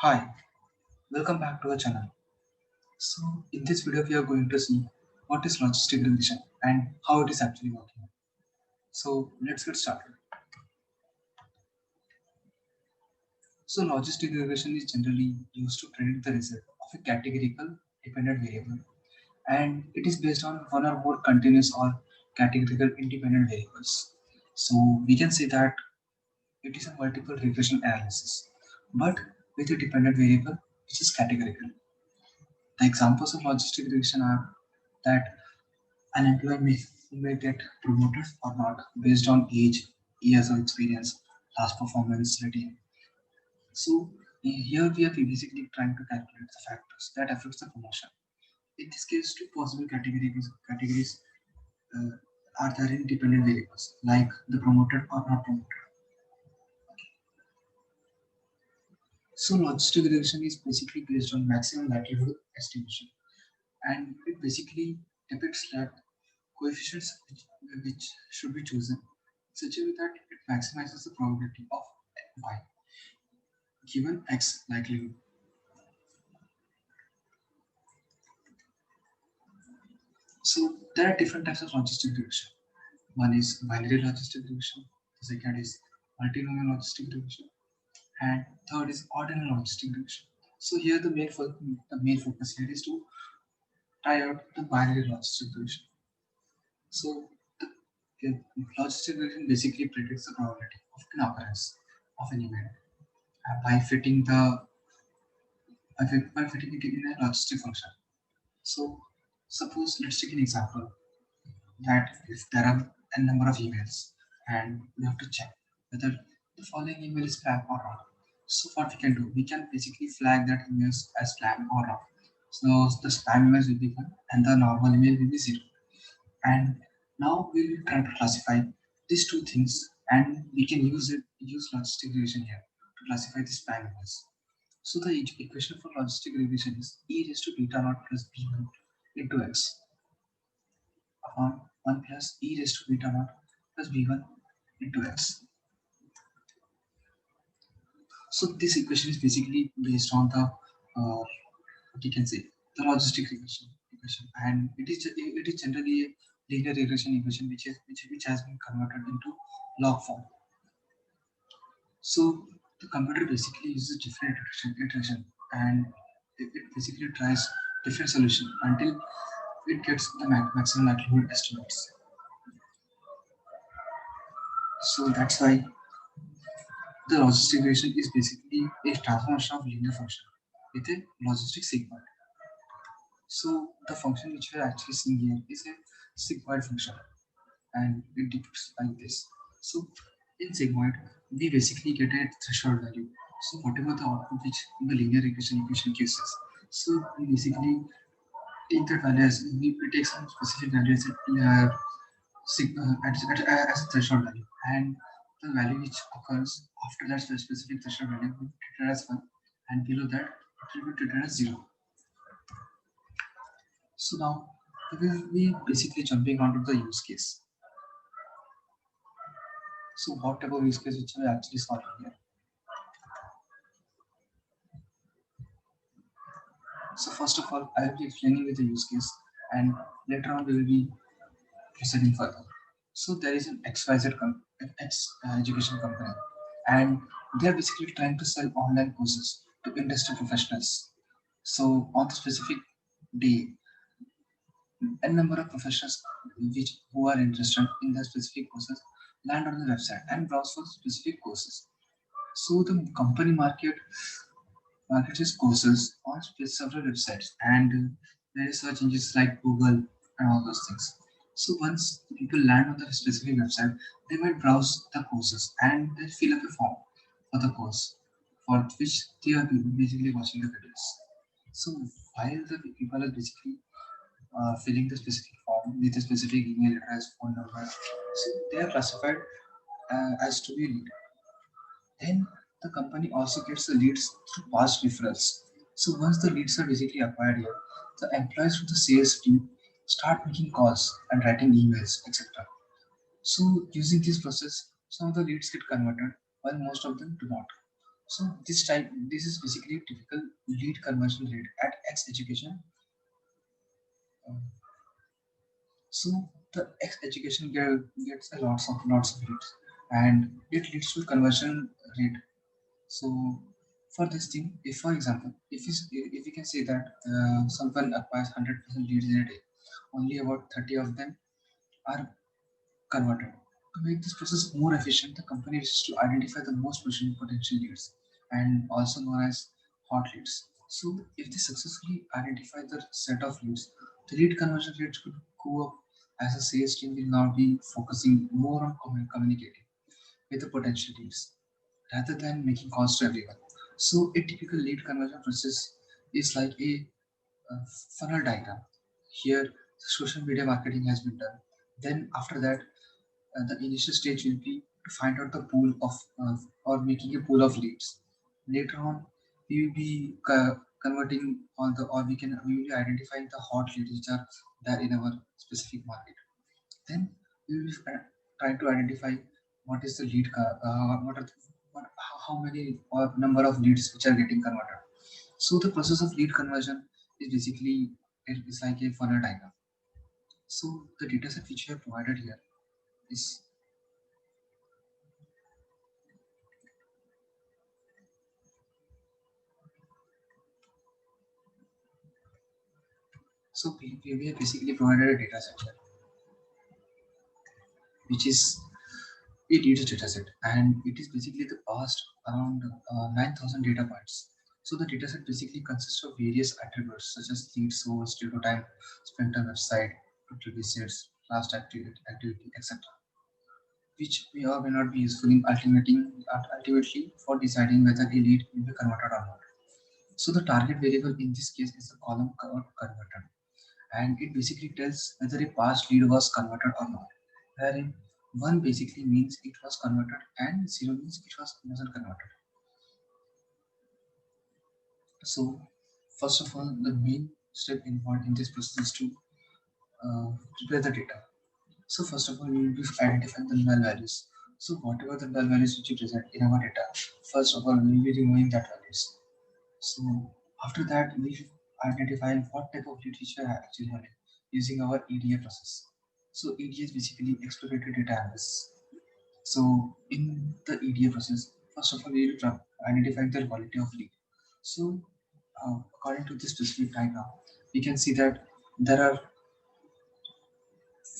Hi, welcome back to our channel. So, in this video, we are going to see what is logistic regression and how it is actually working. So, let's get started. So, logistic regression is generally used to predict the result of a categorical dependent variable, and it is based on one or more continuous or categorical independent variables. So, we can say that it is a multiple regression analysis, but with a dependent variable which is categorical. The examples of logistic regression are that an employee may get promoted or not based on age, years of experience, past performance rating. So here we are basically trying to calculate the factors that affects the promotion. In this case, two possible categories uh, are there in dependent variables like the promoted or not promoted. So logistic regression is basically based on maximum likelihood estimation, and it basically depicts that coefficients which should be chosen such a way that it maximizes the probability of y given x likelihood. So there are different types of logistic regression. One is binary logistic regression, the second is multinomial logistic regression, and third is ordinal logistic regression. So here the main focus here is to try out the binary logistic regression. So the logistic regression basically predicts the probability of an occurrence of an event by fitting it in a logistic function. So suppose let's take an example that if there are a number of emails and we have to check whether the following email is spam or not. So what we can do, we can basically flag that email as spam or not. So the spam emails will be 1 and the normal email will be 0. And now we will try to classify these two things and we can use logistic regression here to classify the spam emails. So the equation for logistic regression is e raised to beta naught plus b1 into x upon 1 plus e raised to beta naught plus b1 into x. So this equation is basically based on the what you can say the logistic regression equation, and it is generally a linear regression equation which has been converted into log form. So the computer basically uses different iteration and it basically tries different solution until it gets the maximum likelihood estimates. So that's why the logistic regression is basically a transformation of linear function with a logistic sigmoid. So the function which we are actually seeing here is a sigmoid function and it depicts like this. So in sigmoid, we basically get a threshold value. So whatever the output which the linear regression equation gives us. So we basically take that value as we take some specific value as as a threshold value, and the value which occurs after that specific threshold value will be treated as 1, and below that it will be treated as 0. So now we will be basically jumping onto the use case. So what type of use case which we are actually solving here? So first of all, I will be explaining with the use case, and later on we will be proceeding further. So there is an education company, and they are basically trying to sell online courses to industry professionals. So on the specific day, a number of professionals who are interested in the specific courses land on the website and browse for specific courses. So the company markets its courses on several websites, and there is search engines like Google and all those things. So once the people land on the specific website, they might browse the courses and they fill up a form for the course for which they are basically watching the videos. So while the people are basically filling the specific form with a specific email address, phone number, so they are classified as to be lead. Then the company also gets the leads through past referrals. So once the leads are basically acquired here, the employees from the sales team start making calls and writing emails, etc. So using this process, some of the leads get converted while most of them do not. So this is basically typical lead conversion rate at X education. Uh, so the X education gets a lots of leads, and it leads to conversion rate. So for this thing, if for example, if we can say that someone acquires 100% leads in a day, only about 30 of them are converted. To make this process more efficient, the company wishes to identify the most potential leads and also known as hot leads. So if they successfully identify the set of leads, the lead conversion rates could go up as the sales team will now be focusing more on communicating with the potential leads rather than making calls to everyone. So a typical lead conversion process is like a funnel diagram. Here, social media marketing has been done. Then after that, the initial stage will be to find out the pool of or making a pool of leads. Later on, we will be converting all the or we will be identifying the hot leads which are there in our specific market. Then we will be trying to identify what is the what are how many or number of leads which are getting converted. So the process of lead conversion is basically it is like a funnel diagram. So the dataset which we have provided here is so we have basically provided a data set here, which is a data dataset, and it is basically the past around 9,000 data points. So the dataset basically consists of various attributes such as lead source, due time spent on website, total visits, last activity, etc., which may or may not be useful in ultimately for deciding whether a lead will be converted or not. So the target variable in this case is the column converted, and it basically tells whether a past lead was converted or not. Wherein 1 basically means it was converted and 0 means it wasn't converted. So first of all, the main step involved in this process is to prepare the data. So first of all, we will be identifying the null values. So whatever the null values which you present in our data, first of all, we will be removing that values. So after that, we will identify what type of lead which we are actually having using our EDA process. So EDA is basically exploratory data analysis. So in the EDA process, first of all, we will identify the quality of lead. So according to this specific diagram, we can see that there are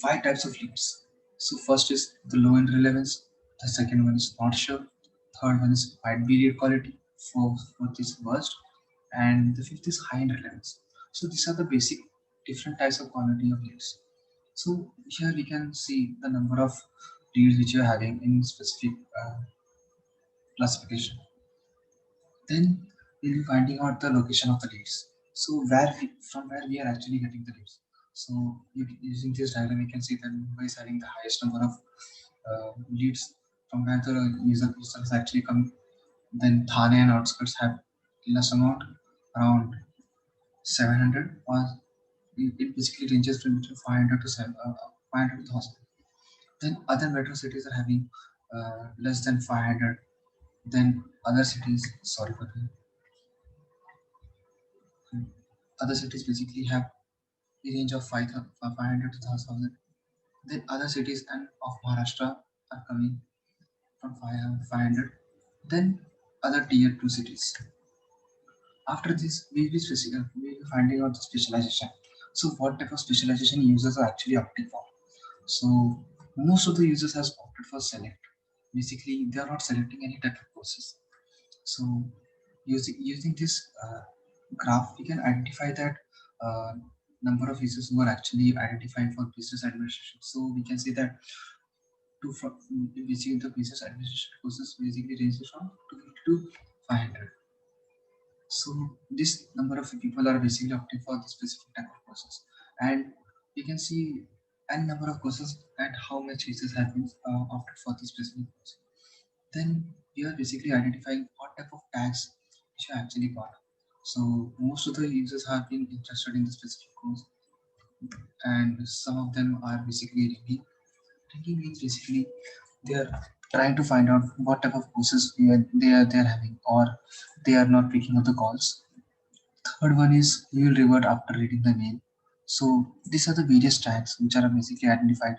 5 types of leads. So first is the low end relevance, the second one is not sure, third one is might be lead quality, fourth is worst, and the fifth is high end relevance. So these are the basic different types of quality of leads. So here we can see the number of leads which you are having in specific classification. Then we'll be finding out the location of the leads. So from where we are actually getting the leads. So using this diagram, we can see that Mumbai is having the highest number of leads from where the users actually come. Then Thane and outskirts have less amount, around 700, or it basically ranges from between 500 to 500 to 1,000. Then other metro cities are having less than 500. Then other cities, sorry for that. Other cities basically have a range of 500 to 1,000. Then other cities and of Maharashtra are coming from 500. Then other tier 2 cities. After this, we'll be finding out the specialization. So what type of specialization users are actually opting for? So most of the users has opted for select. Basically, they are not selecting any type of courses. So using this graph, we can identify that uh, number of users who are actually identifying for business administration. So we can say that basically the business administration courses basically ranges from 250 to 500. So this number of people are basically opting for the specific type of courses, and we can see n number of courses and how much users have been opted for this specific course. Then we are basically identifying what type of tags which are actually got. So most of the users have been interested in the specific course, and some of them are basically ranking. Ranking means basically they are trying to find out what type of courses they are having, or they are not picking up the calls. Third one is we will revert after reading the mail. So these are the various types which are basically identified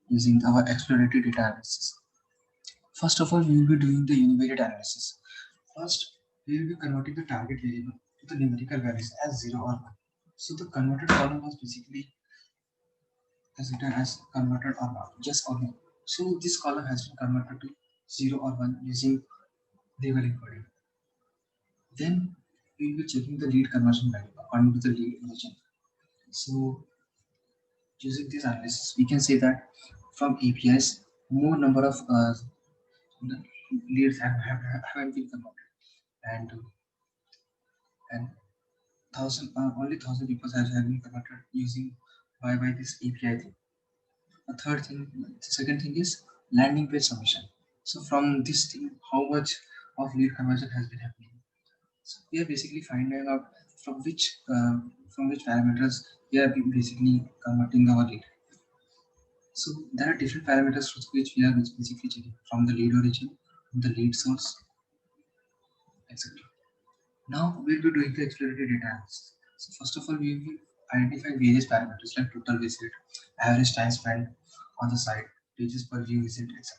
using our exploratory data analysis. First of all, we will be doing the univariate analysis. First, we will be converting the target variable to the numerical values as 0 or 1. So the converted column was basically as written as converted or not, yes or no. So this column has been converted to 0 or 1 using label encoding. Then we will be checking the lead conversion value according to the lead origin. So using this analysis, we can say that from APIs, more number of leads haven't been converted, and thousand only 1,000 people have been converted using by this API thing. The third thing, the second thing is landing page submission. So from this thing, how much of lead conversion has been happening? So we are basically finding out from which parameters we are basically converting our lead. So there are different parameters through which we are basically checking from the lead origin, from the lead source, etc. Now we'll be doing the exploratory data analysis. So first of all, we will be identifying various parameters like total visit, average time spent on the site, pages per view visit, etc.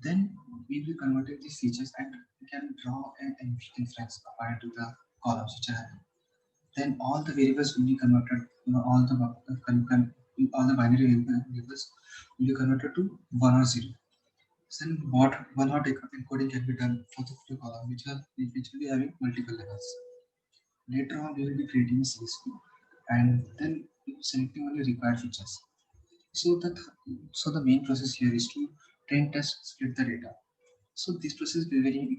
Then we will be converting these features and we can draw an inference according to the columns which are having. Then all the variables will be converted, all the binary variables will be converted to 1 or 0. Then what one hot encoding can be done for the full column, which will be having multiple levels. Later on, we will be creating a CSV and then selecting only required features. So the main process here is to train, test, split the data. So this process will be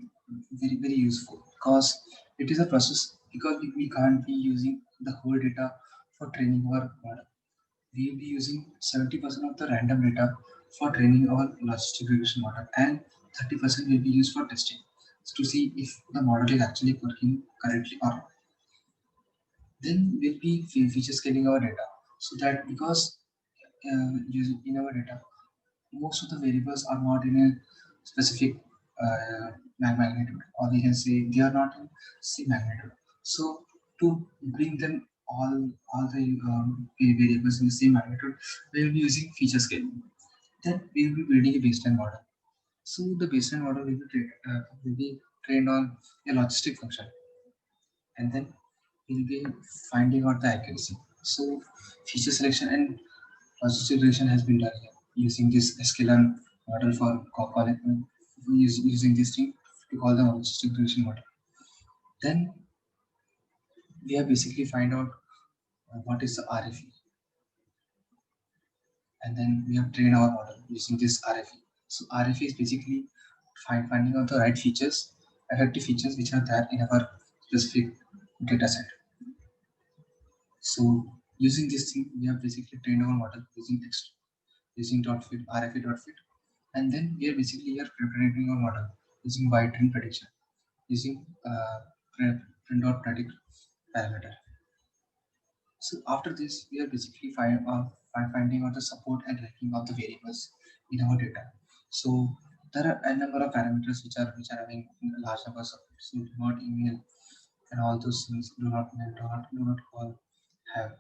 very useful because it is a process because we can't be using the whole data for training our model. We will be using 70% of the random data for training our logistic regression model, and 30% will be used for testing to see if the model is actually working correctly or not. Then we'll be feature scaling our data so that because using in our data most of the variables are not in a specific magnitude, or we can say they are not in same magnitude. So to bring them all the variables in the same magnitude, we will be using feature scaling. Then we will be building a baseline model. So the baseline model will be trained on a logistic function, and then we'll be finding out the accuracy. So feature selection and logistic regression has been done here using this sklearn model for calling using this thing to call the logistic regression model. Then we have basically find out what is the RFE, and then we have trained our model using this RFE. So RFE is basically finding out the right features, effective features which are there in our specific data set. So using this thing, we have basically trained our model using text, using dot fit, RFE dot fit, and then we are basically here predicting our model using byte trend prediction, using print dot predict parameter. So after this, we are basically finding out the support and ranking of the variables in our data. So there are a number of parameters which are having large numbers of, so do not email and all those things, do not mail, do not call, have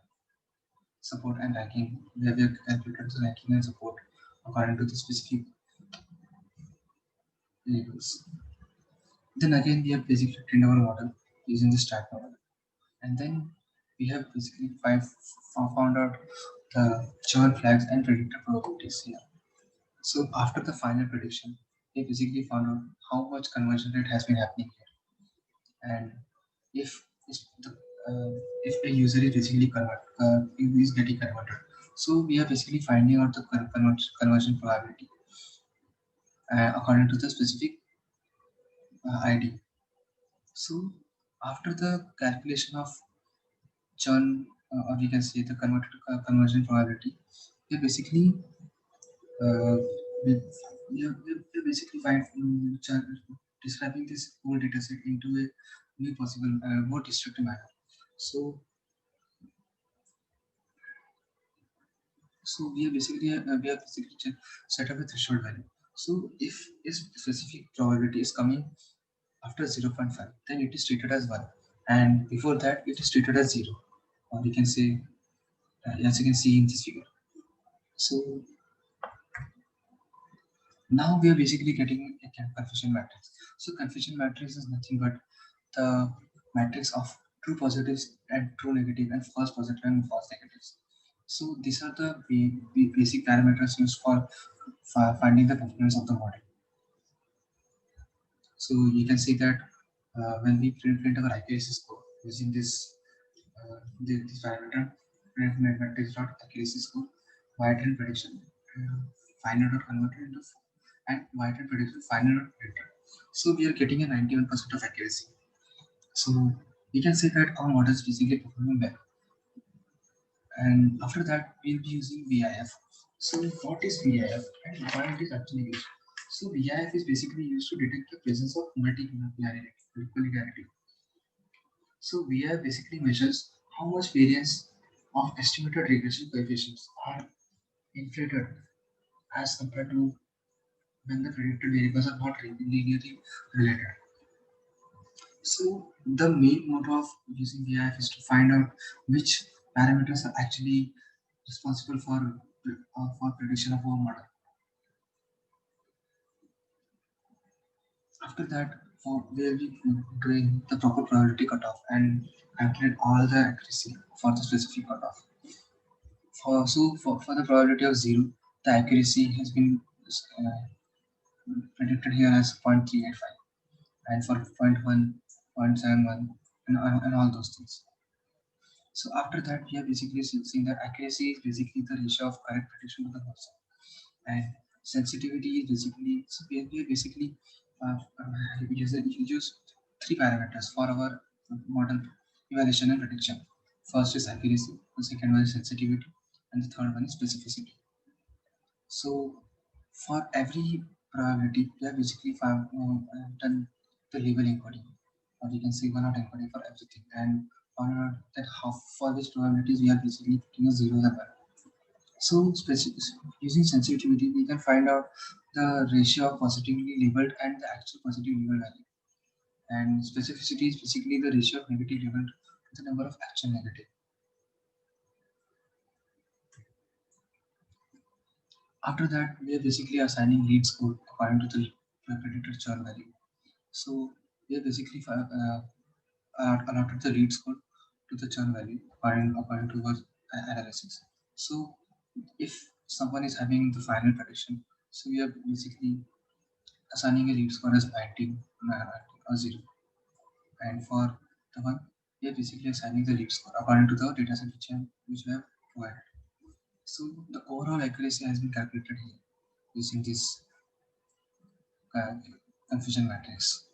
support and ranking. We have calculated the ranking and support according to the specific labels. Then again, we have basically trained our model using the stack model, and then we have basically found out the churn flags and predicted probabilities here. So after the final prediction, we basically found out how much conversion rate has been happening here, and if the if a user is basically is getting converted. So we are basically finding out the conversion probability according to the specific ID. So after the calculation of churn, or we can say the conversion probability, we basically uh, we, we basically find describing this whole data set into a new possible more destructive manner. So we are basically set up a threshold value. So if a specific probability is coming after 0.5, then it is treated as 1, and before that it is treated as 0, or you can say, as you can see in this figure. So now we are basically getting a confusion matrix. So confusion matrix is nothing but the matrix of true positives and true negative and false positive and false negatives. So these are the basic parameters used for finding the performance of the model. So you can see that when we print our accuracy score using this parameter, print matrix dot accuracy score, white and prediction, final dot converted into, and white and prediction final dot printer. So we are getting a 91% of accuracy. So we can say that our model is basically performing well. And after that, we'll be using VIF. So what is VIF and why it is actually used? So VIF is basically used to detect the presence of multicollinearity. So VIF basically measures how much variance of estimated regression coefficients are inflated as compared to when the predicted variables are not linearly related. So the main motto of using VIF is to find out which parameters are actually responsible for prediction of our model. After that, we'll be doing the proper probability cutoff and calculate all the accuracy for the specific cutoff. For the probability of 0, the accuracy has been uh, predicted here as 0.385, and for 0.1, 0.71, and all those things. So after that, we are basically seeing that accuracy is basically the ratio of correct prediction to the person, and sensitivity is basically, so we are basically use three parameters for our model evaluation and prediction. First is accuracy, the second one is sensitivity, and the third one is specificity. So for every probability, we have basically done the label encoding, or you can say one-hot encoding for everything, and found out that how for which probabilities we are basically putting a zero and one. So using sensitivity, we can find out the ratio of positively labeled and the actual positive labeled value. And specificity is basically the ratio of negative labeled to the number of actual negative. After that, we are basically assigning lead score according to the predicted churn value. So we are basically allotted the lead score to the churn value according to our analysis. So if someone is having the final prediction, so we are basically assigning a lead score as 19 or 0. And for the one, we are basically assigning the lead score according to the dataset which we have provided. So the overall accuracy has been calculated here using this uh, confusion matrix.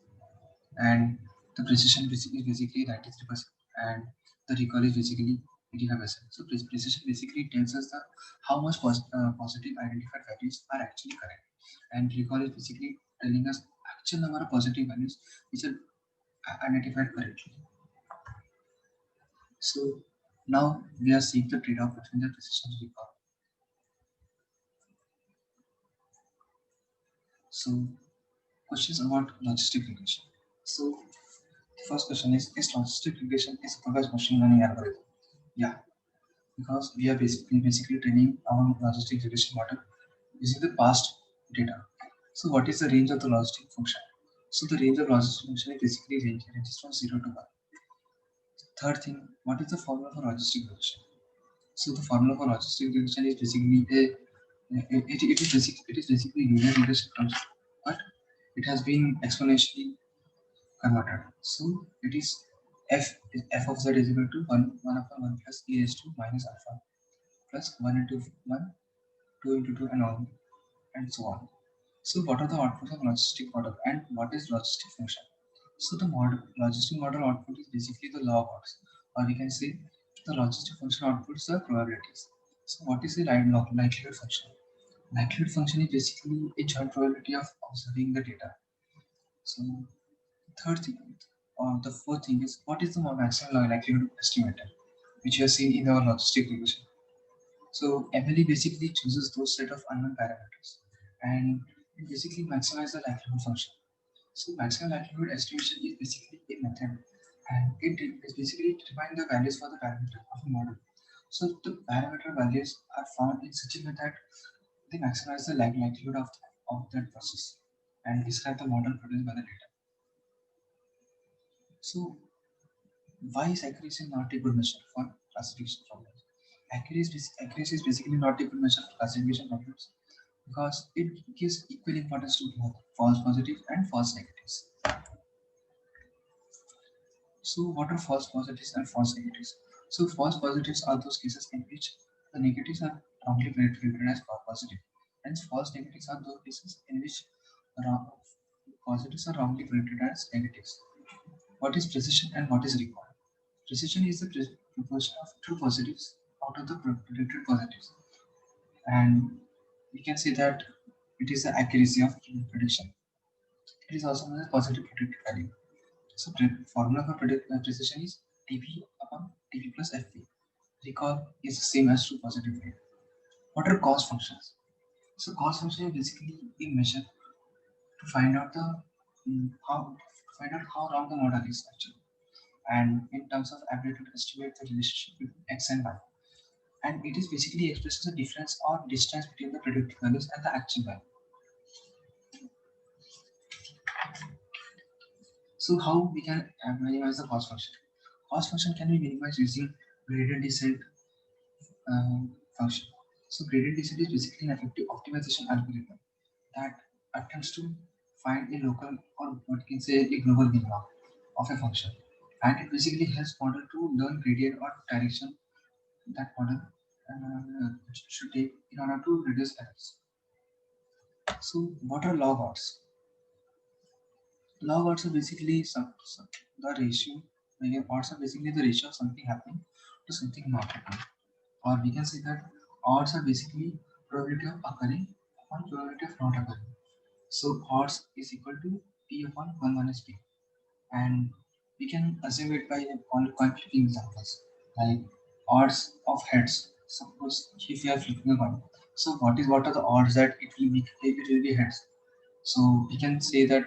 And the precision is basically 93%, and the recall is basically 85%. So precision basically tells us how much positive identified values are actually correct, and recall is basically telling us actual number of positive values which are identified correctly. So now we are seeing the trade-off between the precision and recall. So questions about logistic regression. So the first question is logistic regression is supervised machine learning algorithm? Yeah, because we are basically training our logistic regression model using the past data. So what is the range of the logistic function? So the range of logistic function is basically ranges from 0 to 1. Third thing, what is the formula for logistic regression? So the formula for logistic regression is basically it is basically linear regression function, but it has been exponentially converted. So it is f of z is equal to 1 upon 1 plus e raised to minus alpha plus 1 into 1, 2 into 2, and all, and so on. So what are the outputs of logistic model and what is logistic function? So the logistic model output is basically the log odds, or we can say the logistic function outputs the probabilities. So what is the likelihood function? Likelihood function is basically a joint probability of observing the data. So third thing, or the fourth thing is what is the maximum likelihood estimator, which we have seen in our logistic regression. So MLE basically chooses those set of unknown parameters, and it basically maximize the likelihood function. So maximum likelihood estimation is basically a method, and it is basically determine the values for the parameter of a model. So the parameter values are found in such a way that they maximize the likelihood of that process and describe the model produced by the data. So why is accuracy not a good measure for classification problems? Accuracy is basically not a good measure for classification problems because it gives equal importance to both false positives and false negatives. So what are false positives and false negatives? So false positives are those cases in which the negatives are wrongly predicted as positive, and false negatives are those cases in which wrong, positives are wrongly predicted as negatives. What is precision and what is recall? Precision is the proportion of true positives out of the predicted positives, and we can say that it is the accuracy of prediction. It is also known as positive predicted value. So formula for precision is dp upon dp plus fp. Recall is the same as true positive value. What are cost functions? So cost function is basically a measure to find out the how wrong the model is actually, and in terms of ability to estimate the relationship between x and y. And it is basically expresses the difference or distance between the predicted values and the actual value. So how we can minimize the cost function? Cost function can be minimized using gradient descent function. So gradient descent is basically an effective optimization algorithm that attempts to find a local or what you can say a global minimum of a function. And it basically helps model to learn gradient or direction that model should take in order to reduce errors. So what are log odds? Log odds are basically the ratio, odds are basically the ratio of something happening to something not happening. Or we can say that odds are basically probability of occurring upon probability of not occurring. So odds is equal to p upon 1 minus p. And we can assume it by all coin flipping examples. Like odds of heads. Suppose if you are flipping a coin. So what are the odds that it will be heads? So we can say that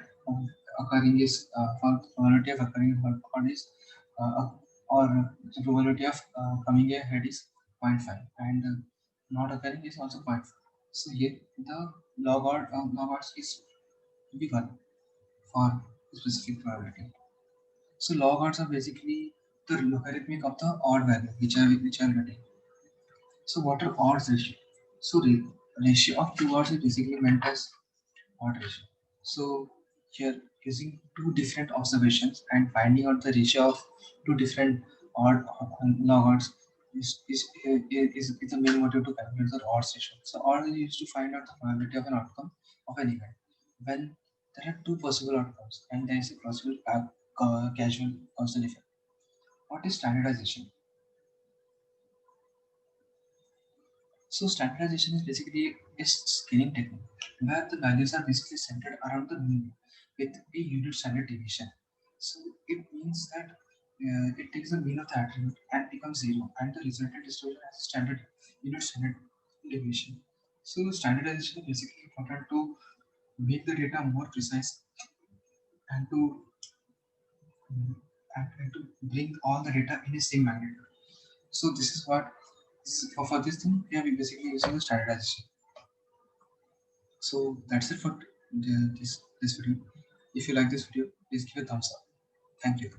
occurring is for probability of occurring odd is or the probability of coming a head is 0.5 and not occurring is also 0.5. So here the log odds is to be 1 for specific probability. So log odds are basically the logarithmic of the odd value which are getting. So what are odds ratio? So ratio of two odds is basically meant as odd ratio. So here using two different observations and finding out the ratio of two different odd log odds is the main motive to calculate the odds ratio. So odds is used to find out the probability of an outcome of an event when there are two possible outcomes and there is a possible casual causal effect. What is standardization? So standardization is basically a scaling technique where the values are basically centered around the mean with a unit standard deviation. So it means that it takes the mean of the attribute and becomes zero, and the resultant distribution has a unit standard deviation. So standardization is basically important to make the data more precise and to and to bring all the data in the same magnitude. So this is what for this thing we are basically using the standardization. So that's it for this video. If you like this video, please give a thumbs up. Thank you.